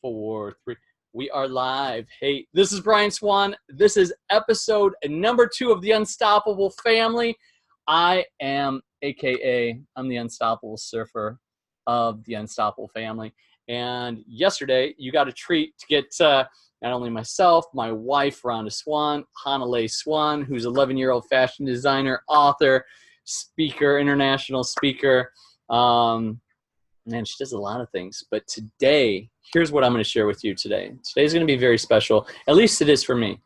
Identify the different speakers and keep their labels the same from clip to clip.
Speaker 1: 4, 3. We are live. Hey, this is Brian Swan. This is episode number 2 of the Unstoppable Family. I am, AKA, I'm the Unstoppable Surfer of the Unstoppable Family. And yesterday, you got a treat to get not only myself, my wife, Rhonda Swan, Hanalei Swan, who's an 11-year-old fashion designer, author, speaker, international speaker. Man, she does a lot of things. But today, here's what I'm going to share with you today. Today's going to be very special. At least it is for me.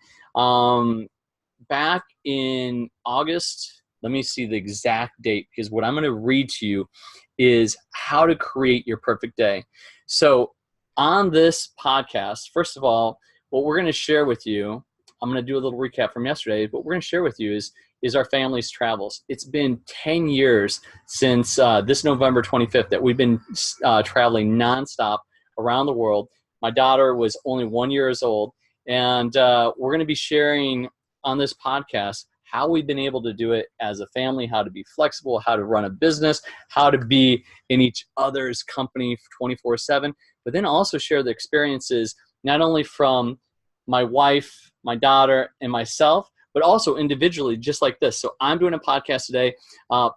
Speaker 1: Back in August, let me see the exact date, because what I'm going to read to you is how to create your perfect day. So on this podcast, first of all, what we're going to share with you, I'm going to do a little recap from yesterday. What we're going to share with you is our family's travels. It's been 10 years since this November 25th that we've been traveling nonstop around the world. My daughter was only 1 year old, and we're going to be sharing on this podcast how we've been able to do it as a family, how to be flexible, how to run a business, how to be in each other's company 24/7, but then also share the experiences not only from my wife, my daughter, and myself, but also individually, just like this. So I'm doing a podcast today.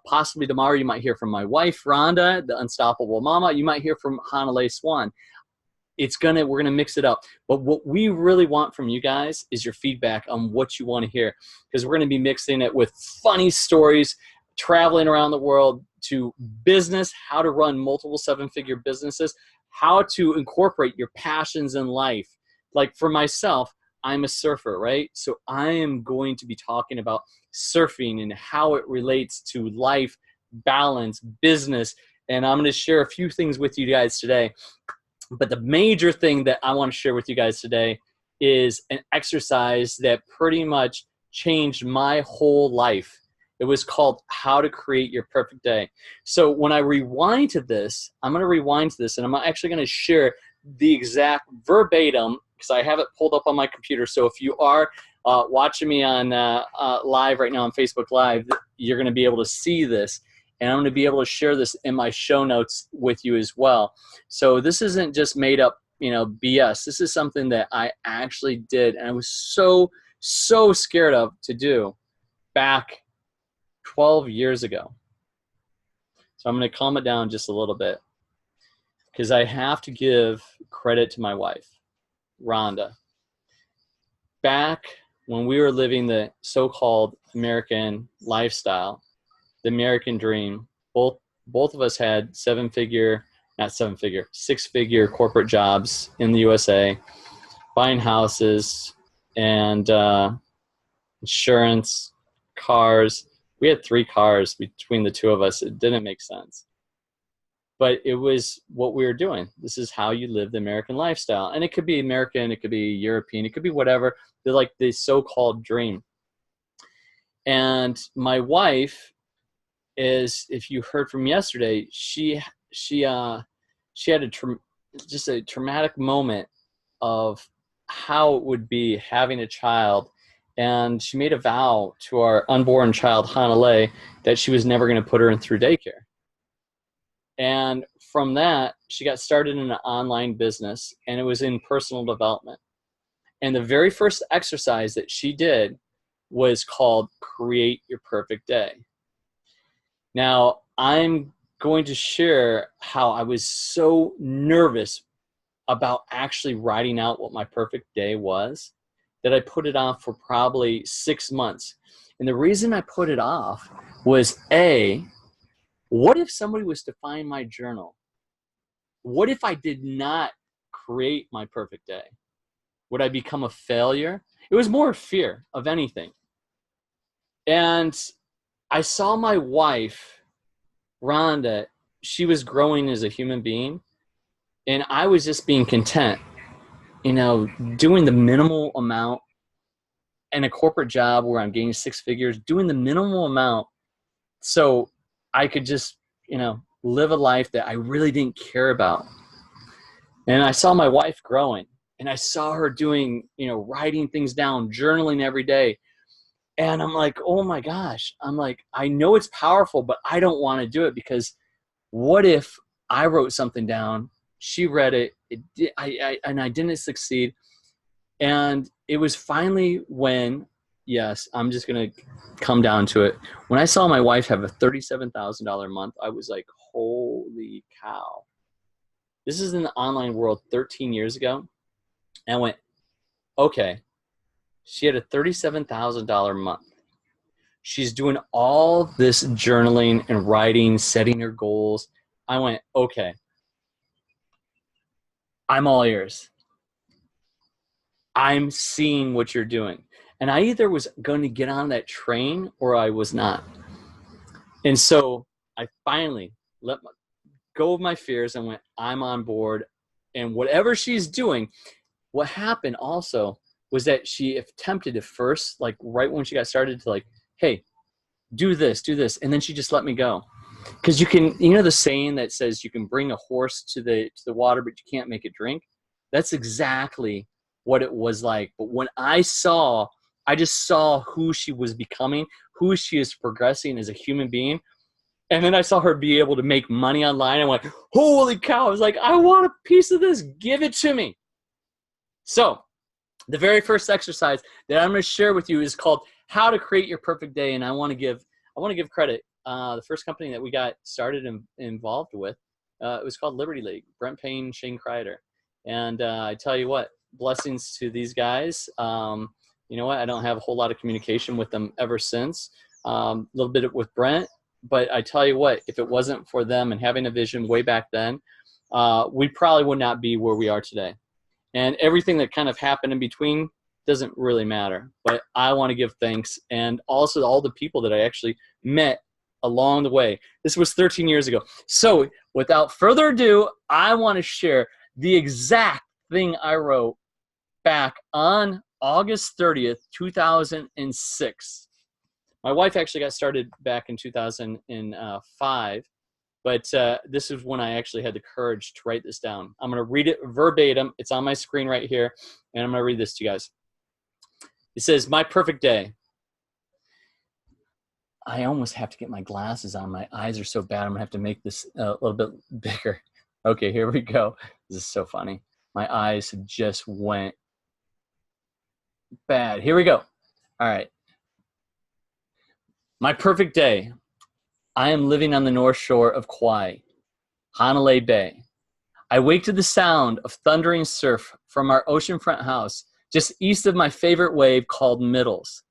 Speaker 1: Possibly tomorrow you might hear from my wife, Rhonda, the Unstoppable Mama. You might hear from Hanalei Swan. We're gonna mix it up. But what we really want from you guys is your feedback on what you want to hear, because we're gonna be mixing it with funny stories, traveling around the world, to business, how to run multiple 7-figure businesses, how to incorporate your passions in life. Like for myself, I'm a surfer, right? So I am going to be talking about surfing and how it relates to life, balance, business, and I'm going to share a few things with you guys today. But the major thing that I want to share with you guys today is an exercise that pretty much changed my whole life. It was called How to Create Your Perfect Day. So when I rewind to this, I'm going to rewind to this, and I'm actually going to share the exact verbatim, because I have it pulled up on my computer. So if you are watching me on live right now on Facebook Live, you're going to be able to see this. And I'm going to be able to share this in my show notes with you as well. So this isn't just made up, BS. This is something that I actually did, and I was so scared of to do back 12 years ago. So I'm going to calm it down just a little bit, because I have to give credit to my wife, Rhonda. Back when we were living the so-called American lifestyle, the American dream, both of us had 6-figure corporate jobs in the USA, buying houses and insurance, cars. We had 3 cars between the two of us. It didn't make sense. But it was what we were doing. This is how you live the American lifestyle. And it could be American, it could be European, it could be whatever. They're like the so-called dream. And my wife is, if you heard from yesterday, she had just a traumatic moment of how it would be having a child. And she made a vow to our unborn child, Hanalei, that she was never going to put her through daycare. And from that, she got started in an online business, and it was in personal development. And the very first exercise that she did was called Create Your Perfect Day. Now, I'm going to share how I was so nervous about actually writing out what my perfect day was that I put it off for probably 6 months. And the reason I put it off was, what if somebody was to find my journal? What if I did not create my perfect day? Would I become a failure? It was more fear of anything. And I saw my wife, Rhonda, she was growing as a human being, and I was just being content, doing the minimal amount in a corporate job where I'm getting 6 figures, doing the minimal amount so I could just, live a life that I really didn't care about. And I saw my wife growing, and I saw her doing, writing things down, journaling every day. And I'm like, oh my gosh, I know it's powerful, but I don't want to do it, because what if I wrote something down She read it. And I didn't succeed. And it was finally when, yes, I'm just going to come down to it. When I saw my wife have a $37,000 a month, I was like, holy cow. This is in the online world 13 years ago. And I went, okay, she had a $37,000 a month. She's doing all this journaling and writing, setting her goals. I went, okay, I'm all ears. I'm seeing what you're doing. And I either was going to get on that train or I was not. And so I finally let go of my fears and went, I'm on board. And whatever she's doing, what happened also was that she attempted at first, like right when she got started, to like, hey, do this. And then she just let me go. Because you can, you know the saying that says you can bring a horse to the water, but you can't make it drink? That's exactly what it was like. But when I just saw who she was becoming, who she is progressing as a human being. And then I saw her be able to make money online. I went, holy cow. I was like, I want a piece of this. Give it to me. So the very first exercise that I'm going to share with you is called How to Create Your Perfect Day. And I want to give credit. The first company that we got started and involved with, it was called Liberty League, Brent Payne, Shane Kreider. And I tell you what, blessings to these guys. You know what? I don't have a whole lot of communication with them ever since. A little bit with Brent. But I tell you what, if it wasn't for them and having a vision way back then, we probably would not be where we are today. And everything that kind of happened in between doesn't really matter. But I want to give thanks, and also all the people that I actually met along the way. This was 13 years ago. So without further ado, I want to share the exact thing I wrote back on August 30th, 2006. My wife actually got started back in 2005, but this is when I actually had the courage to write this down. I'm going to read it verbatim. It's on my screen right here, and I'm going to read this to you guys. It says, my perfect day. I almost have to get my glasses on. My eyes are so bad. I'm going to have to make this a little bit bigger. Okay, here we go. This is so funny. My eyes just went bad. Here we go. All right. My perfect day. I am living on the north shore of Kauai, Hanalei Bay. I wake to the sound of thundering surf from our oceanfront house just east of my favorite wave called Middles.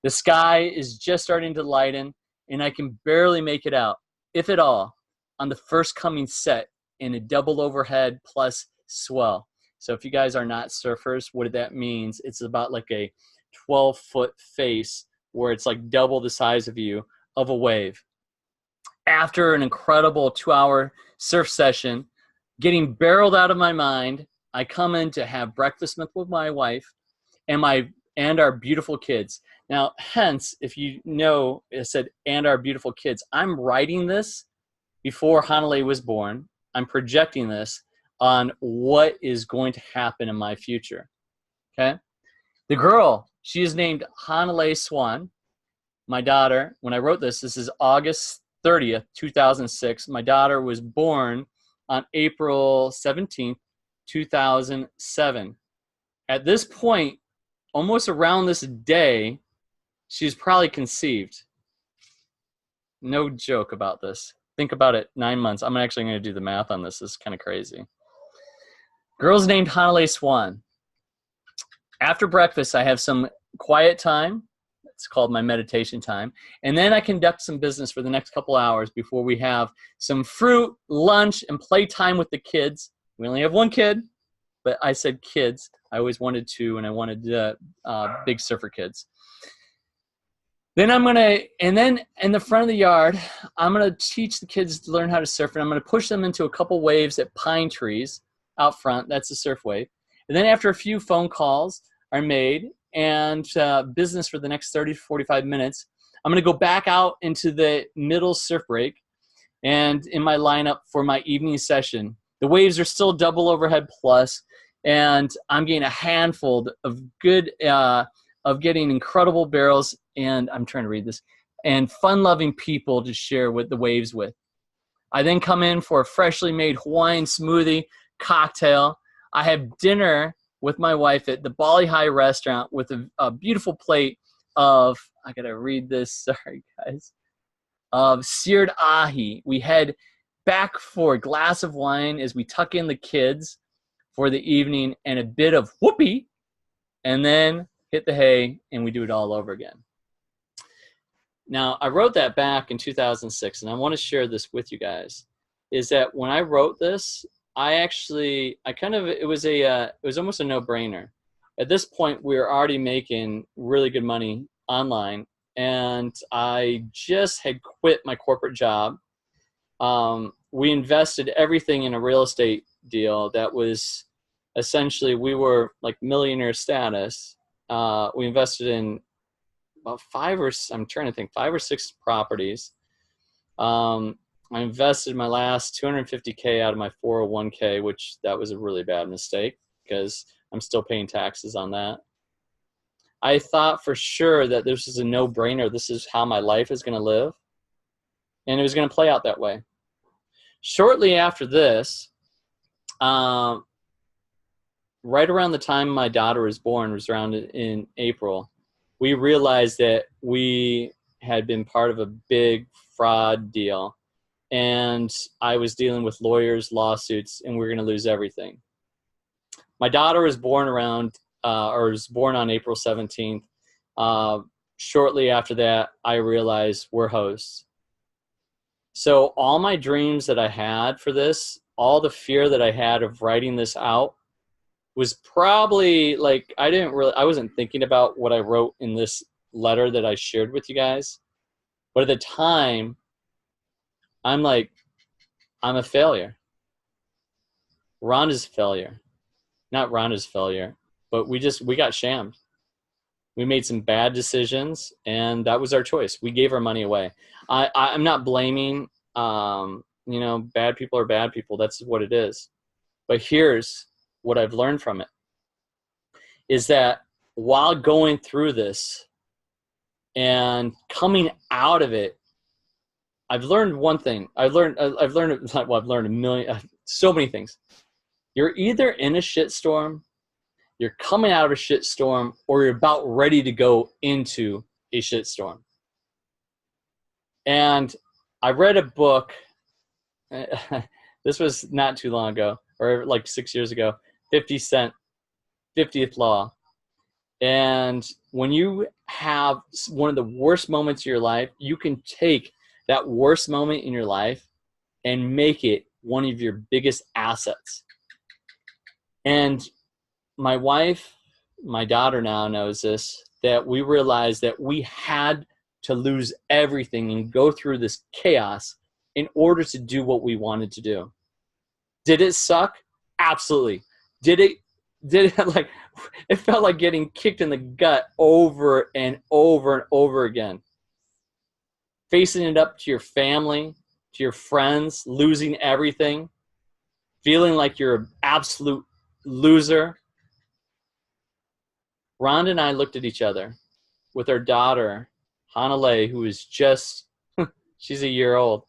Speaker 1: The sky is just starting to lighten, and I can barely make it out, if at all, on the first coming set in a double overhead plus swell. So if you guys are not surfers, what that means, it's about like a 12-foot face where it's like double the size of you of a wave. After an incredible 2-hour surf session, getting barreled out of my mind, I come in to have breakfast with my wife and our beautiful kids. Now, hence, if you know, it said, and our beautiful kids. I'm writing this before Hanalei was born. I'm projecting this on what is going to happen in my future. Okay? The girl, she is named Hanalei Swan. My daughter, when I wrote this is August 30th, 2006. My daughter was born on April 17th, 2007. At this point, almost around this day, she's probably conceived. No joke about this. Think about it, 9 months. I'm actually going to do the math on this. This is kind of crazy. Girl's named Hanalei Swan. After breakfast, I have some quiet time. It's called my meditation time. And then I conduct some business for the next couple hours before we have some fruit, lunch, and play time with the kids. We only have one kid, but I said kids. I always wanted two, and I wanted big surfer kids. Then and then in the front of the yard, I'm going to teach the kids to learn how to surf, and I'm going to push them into a couple waves at pine trees out front. That's the surf wave. And then after a few phone calls are made and business for the next 30 to 45 minutes, I'm going to go back out into the middle surf break and in my lineup for my evening session. The waves are still double overhead plus, and I'm getting a handful of good, of getting incredible barrels, and I'm trying to read this, and fun-loving people to share with the waves with. I then come in for a freshly made Hawaiian smoothie cocktail. I have dinner with my wife at the Bali High restaurant with a beautiful plate of, I gotta read this, sorry guys, of seared ahi. We head back for a glass of wine as we tuck in the kids for the evening and a bit of whoopee, and then hit the hay and we do it all over again. Now, I wrote that back in 2006, and I want to share this with you guys, is that when I wrote this, it was almost a no-brainer. At this point, we were already making really good money online, and I just had quit my corporate job. We invested everything in a real estate deal that was essentially, we were like millionaire status. We invested in about 5 or 6 properties. I invested my last $250K out of my 401K, which that was a really bad mistake because I'm still paying taxes on that. I thought for sure that this was a no-brainer. This is how my life is going to live. And it was going to play out that way. Shortly after this, right around the time my daughter was born, was around in April, we realized that we had been part of a big fraud deal. And I was dealing with lawyers, lawsuits, and we were going to lose everything. My daughter was born on April 17th. Shortly after that, I realized we're hosts. So all my dreams that I had for this, all the fear that I had of writing this out, was probably like, I wasn't thinking about what I wrote in this letter that I shared with you guys. But at the time, I'm like, I'm a failure. Rhonda's failure. Not Rhonda's failure, but we got shammed. We made some bad decisions, and that was our choice. We gave our money away. I'm not blaming, bad people are bad people. That's what it is. But here's what I've learned from it, is that while going through this and coming out of it, I've learned one thing. I've learned so many things. You're either in a shitstorm, you're coming out of a shitstorm, or you're about ready to go into a shitstorm. And I read a book, this was not too long ago, or like 6 years ago, 50 Cent, 50th Law. And when you have one of the worst moments of your life, you can take that worst moment in your life and make it one of your biggest assets. And my wife, my daughter now knows this, that we realized that we had to lose everything and go through this chaos in order to do what we wanted to do. Did it suck? Absolutely. Did it like, it felt like getting kicked in the gut over and over and over again. Facing it up to your family, to your friends, losing everything, feeling like you're an absolute loser. Rhonda and I looked at each other with our daughter, Hanalei, who is just, she's a year old.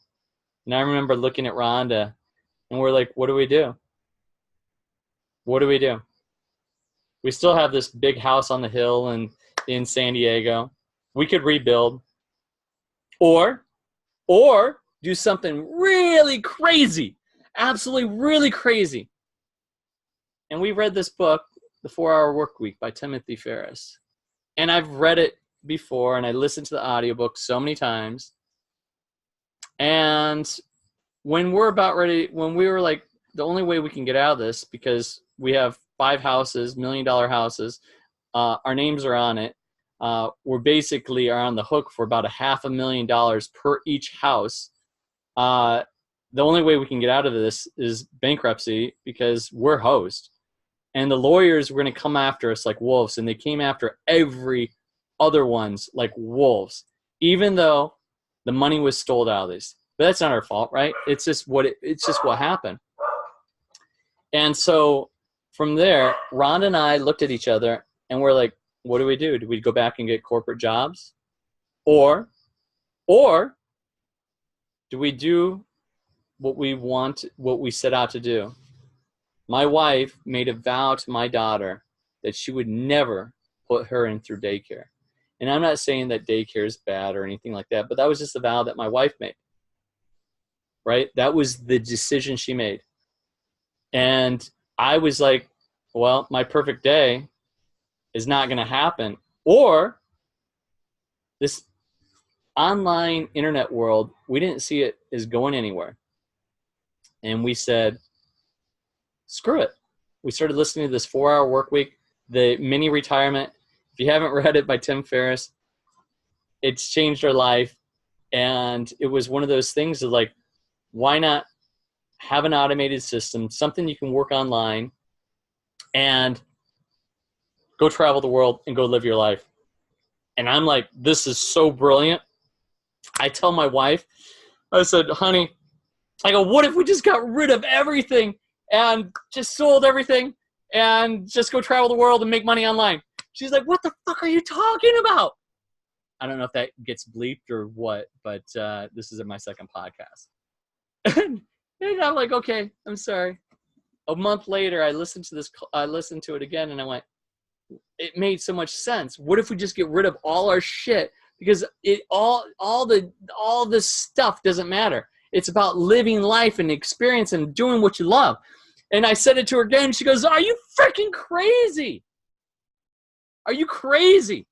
Speaker 1: And I remember looking at Rhonda and we're like, what do we do? What do we do? We still have this big house on the hill in San Diego. We could rebuild. Or do something really crazy, absolutely really crazy. And we read this book, The 4-Hour Workweek by Timothy Ferriss. And I've read it before, and I listened to the audiobook so many times. And when we were like, the only way we can get out of this, because we have 5 houses, $1 million houses, our names are on it. We basically are on the hook for about $500,000 per each house. The only way we can get out of this is bankruptcy, because we're host. And the lawyers were going to come after us like wolves, and they came after every other ones like wolves, even though the money was stole out of these. But that's not our fault, right? It's just what happened. And so from there, Rhonda and I looked at each other and we're like, what do we do? Do we go back and get corporate jobs? Or do we do what we set out to do. My wife made a vow to my daughter that she would never put her in through daycare. And I'm not saying that daycare is bad or anything like that, but that was just a vow that my wife made, right? That was the decision she made. And I was like, well, my perfect day is not going to happen. Or this online internet world, we didn't see it as going anywhere. And we said, screw it. We started listening to this 4-hour work week, the mini retirement. If you haven't read it by Tim Ferriss, it's changed our life. And it was one of those things of like, why not have an automated system, something you can work online and go travel the world and go live your life. And I'm like, this is so brilliant. I tell my wife, I said, honey, I go, what if we just got rid of everything and just sold everything and just go travel the world and make money online? She's like, what the fuck are you talking about? I don't know if that gets bleeped or what, but this is my second podcast. And I'm like, okay, I'm sorry. A month later, I listened to it again, and I went, it made so much sense. What if we just get rid of all our shit? Because all this stuff doesn't matter. It's about living life and experience and doing what you love. And I said it to her again. She goes, are you freaking crazy? Are you crazy?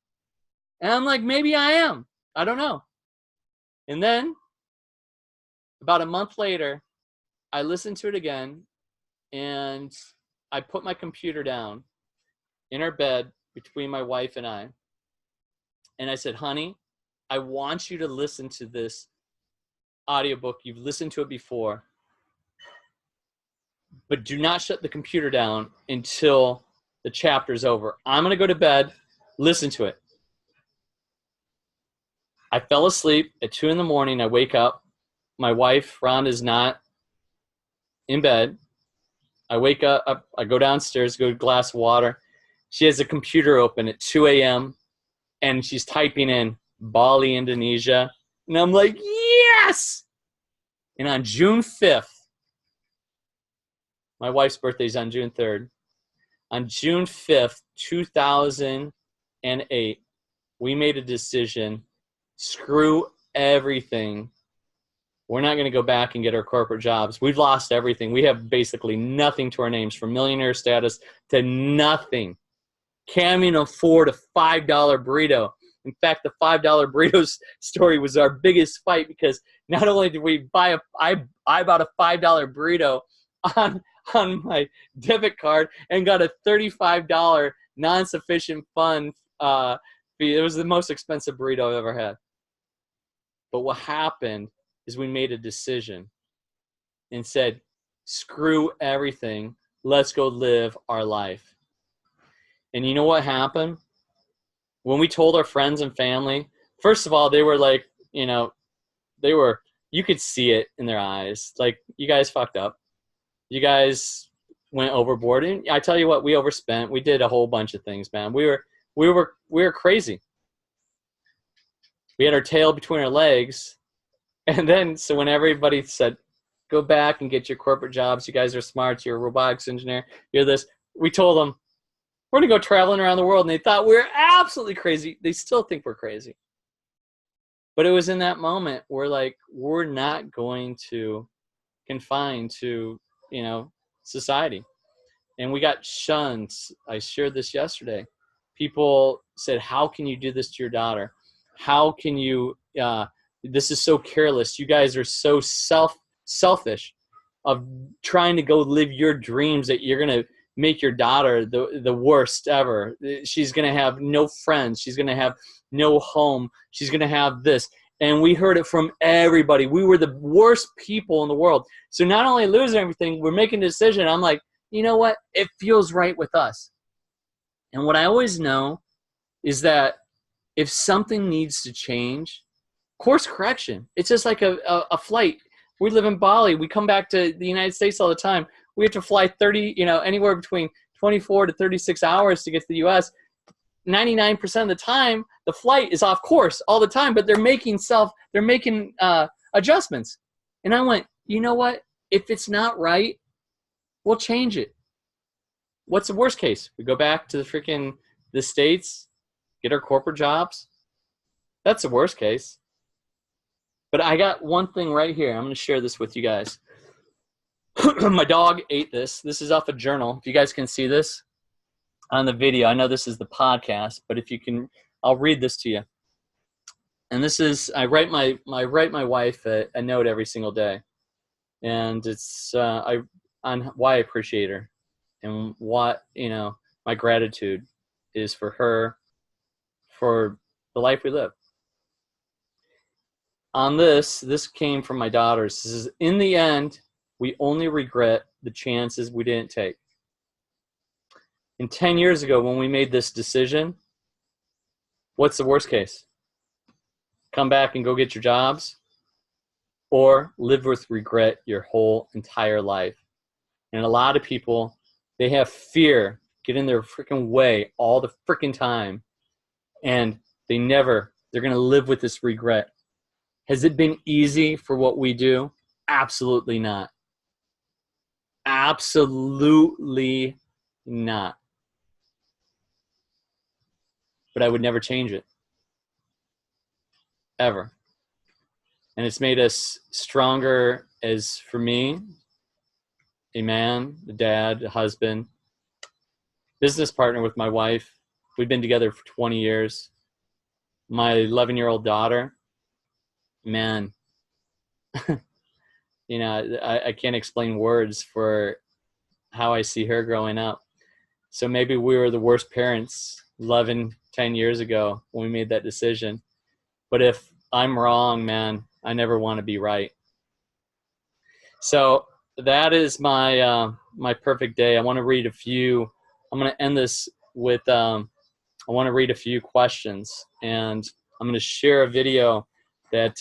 Speaker 1: And I'm like, maybe I am. I don't know. And then about a month later, I listened to it again, and I put my computer down in our bed between my wife and I. And I said, honey, I want you to listen to this audiobook. You've listened to it before, but do not shut the computer down until the chapter's over. I'm going to go to bed. Listen to it. I fell asleep at 2 a.m. I wake up. My wife, Rhonda, is not in bed. I wake up. I go downstairs, go get a glass of water. She has a computer open at 2 a.m. and she's typing in Bali, Indonesia. And I'm like, yes! And on June 5th, my wife's birthday is on June 3rd. On June 5th, 2008, we made a decision. Screw everything. We're not going to go back and get our corporate jobs. We've lost everything. We have basically nothing to our names, from millionaire status to nothing. Can't even afford a $5 burrito. In fact, the $5 burrito story was our biggest fight, because not only did we buy I bought a $5 burrito on my debit card and got a $35 non-sufficient fund fee. It was the most expensive burrito I've ever had. But what happened is we made a decision and said, screw everything. Let's go live our life. And you know what happened? When we told our friends and family, first of all, they were like, you could see it in their eyes. Like, you guys fucked up. You guys went overboard. And I tell you what, we overspent. We did a whole bunch of things, man. We were crazy. We had our tail between our legs. And then, so when everybody said, go back and get your corporate jobs, you guys are smart, you're a robotics engineer, you're this, we told them, we're going to go traveling around the world. And they thought we were absolutely crazy. They still think we're crazy. But it was in that moment where, like, we're not going to confine to, society. And we got shunned. I shared this yesterday. People said, how can you do this to your daughter? How can you, this is so careless. You guys are so selfish of trying to go live your dreams, that you're going to make your daughter the worst ever. She's going to have no friends. She's going to have no home. She's going to have this. And we heard it from everybody. We were the worst people in the world. So not only losing everything, we're making a decision. I'm like, you know what? It feels right with us. And what I always know is that if something needs to change, course correction. It's just like a flight. We live in Bali. We come back to the United States all the time. We have to fly 30, anywhere between 24 to 36 hours to get to the U.S. 99% of the time, the flight is off course all the time, but they're making adjustments. And I went, you know what? If it's not right, we'll change it. What's the worst case? We go back to the States, get our corporate jobs. That's the worst case. But I got one thing right here. I'm going to share this with you guys. My dog ate this. This is off a journal. If you guys can see this on the video, I know this is the podcast, but if you can, I'll read this to you. And this is, I write my wife a note every single day, and it's on why I appreciate her, and what, my gratitude is for her, for the life we live. On this came from my daughters. This is, in the end, we only regret the chances we didn't take. And 10 years ago, when we made this decision, what's the worst case? Come back and go get your jobs, or live with regret your whole entire life. And a lot of people, they have fear get in their freaking way all the freaking time, and they're going to live with this regret. Has it been easy for what we do? Absolutely not. Absolutely not. But I would never change it. Ever. And it's made us stronger as, for me, a man, a dad, a husband, business partner with my wife. We've been together for 20 years. My 11-year-old daughter, man, I can't explain words for how I see her growing up. So maybe we were the worst parents 11, 10 years ago when we made that decision. But if I'm wrong, man, I never want to be right. So that is my my perfect day. I want to read a few. I'm going to end this with, I want to read a few questions. And I'm going to share a video that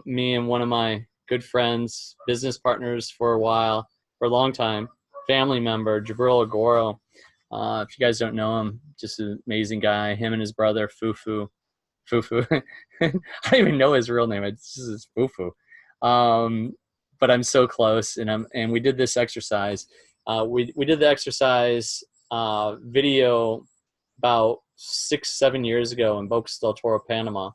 Speaker 1: me and one of my good friends, business partners for a long time, family member, Jubril Agoro. If you guys don't know him, just an amazing guy. Him and his brother, Fufu. I don't even know his real name. It's just Fufu. But I'm so close, and we did this exercise. We did the exercise video about 6-7 years ago in Boca del Toro, Panama,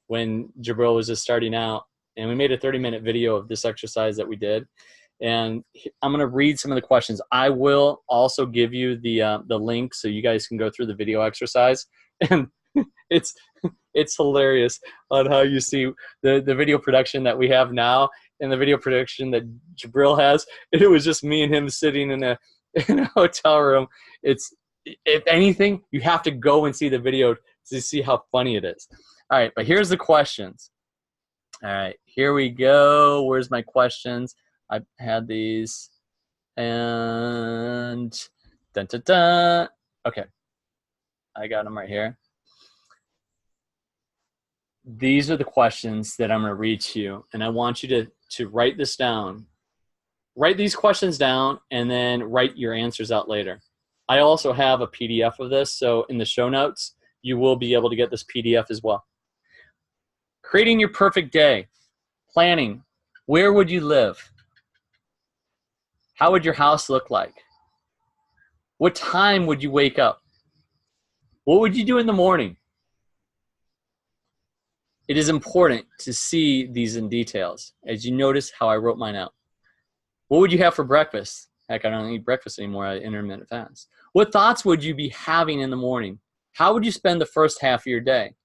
Speaker 1: when Jubril was just starting out, and we made a 30-minute video of this exercise that we did. And I'm going to read some of the questions. I will also give you the link so you guys can go through the video exercise. And it's hilarious on how you see the video production that we have now and the video production that Jubril has. And it was just me and him sitting in a hotel room. If anything, you have to go and see the video to see how funny it is. All right, but here's the questions. All right, here we go. Where's my questions? I had these, and dun, dun, dun. Okay, I got them right here. These are the questions that I'm going to read to you, and I want you to write this down. Write these questions down, and then write your answers out later. I also have a PDF of this, so in the show notes, you will be able to get this PDF as well. Creating your perfect day. Planning. Where would you live? How would your house look like? What time would you wake up? What would you do in the morning? It is important to see these in details, as you notice how I wrote mine out. What would you have for breakfast? Heck, I don't eat breakfast anymore. I intermittent fast. What thoughts would you be having in the morning? How would you spend the first half of your day?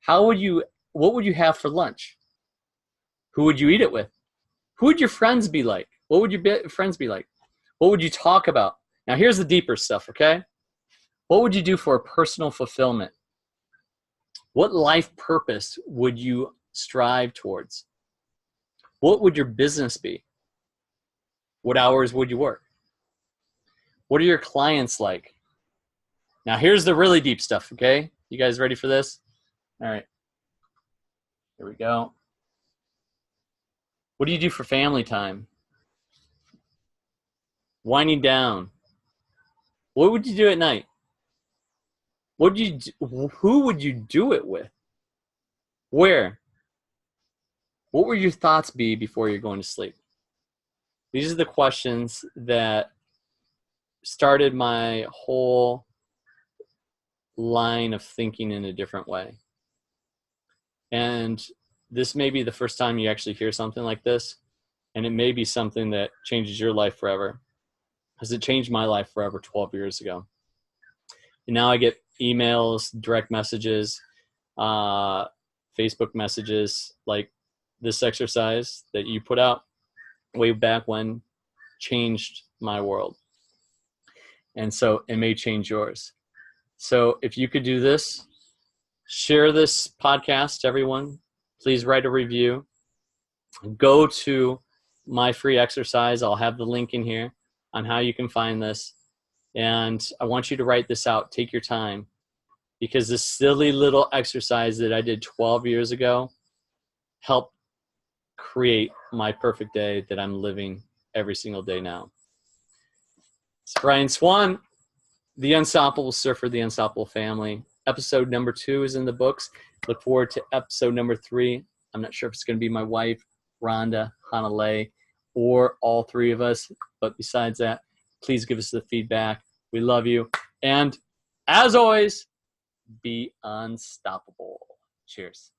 Speaker 1: What would you have for lunch? Who would you eat it with? Who would your friends be like? What would your friends be like? What would you talk about? Now here's the deeper stuff, okay? What would you do for a personal fulfillment? What life purpose would you strive towards? What would your business be? What hours would you work? What are your clients like? Now here's the really deep stuff, okay? You guys ready for this? All right. Here we go. What do you do for family time? Winding down. What would you do at night? Who would you do it with? Where? What would your thoughts be before you're going to sleep? These are the questions that started my whole line of thinking in a different way. And this may be the first time you actually hear something like this, and it may be something that changes your life forever, because it changed my life forever 12 years ago. And now I get emails, direct messages, Facebook messages, like this exercise that you put out way back when changed my world. And so it may change yours. So if you could do this, share this podcast, everyone. Please write a review. Go to my free exercise. I'll have the link in here on how you can find this. And I want you to write this out. Take your time, because this silly little exercise that I did 12 years ago helped create my perfect day that I'm living every single day now. It's Brian Swan, the Unstoppable Surfer, the Unstoppable Family. Episode number 2 is in the books. Look forward to episode number 3. I'm not sure if it's going to be my wife, Rhonda, Hanalei, or all 3 of us. But besides that, please give us the feedback. We love you. And as always, be unstoppable. Cheers.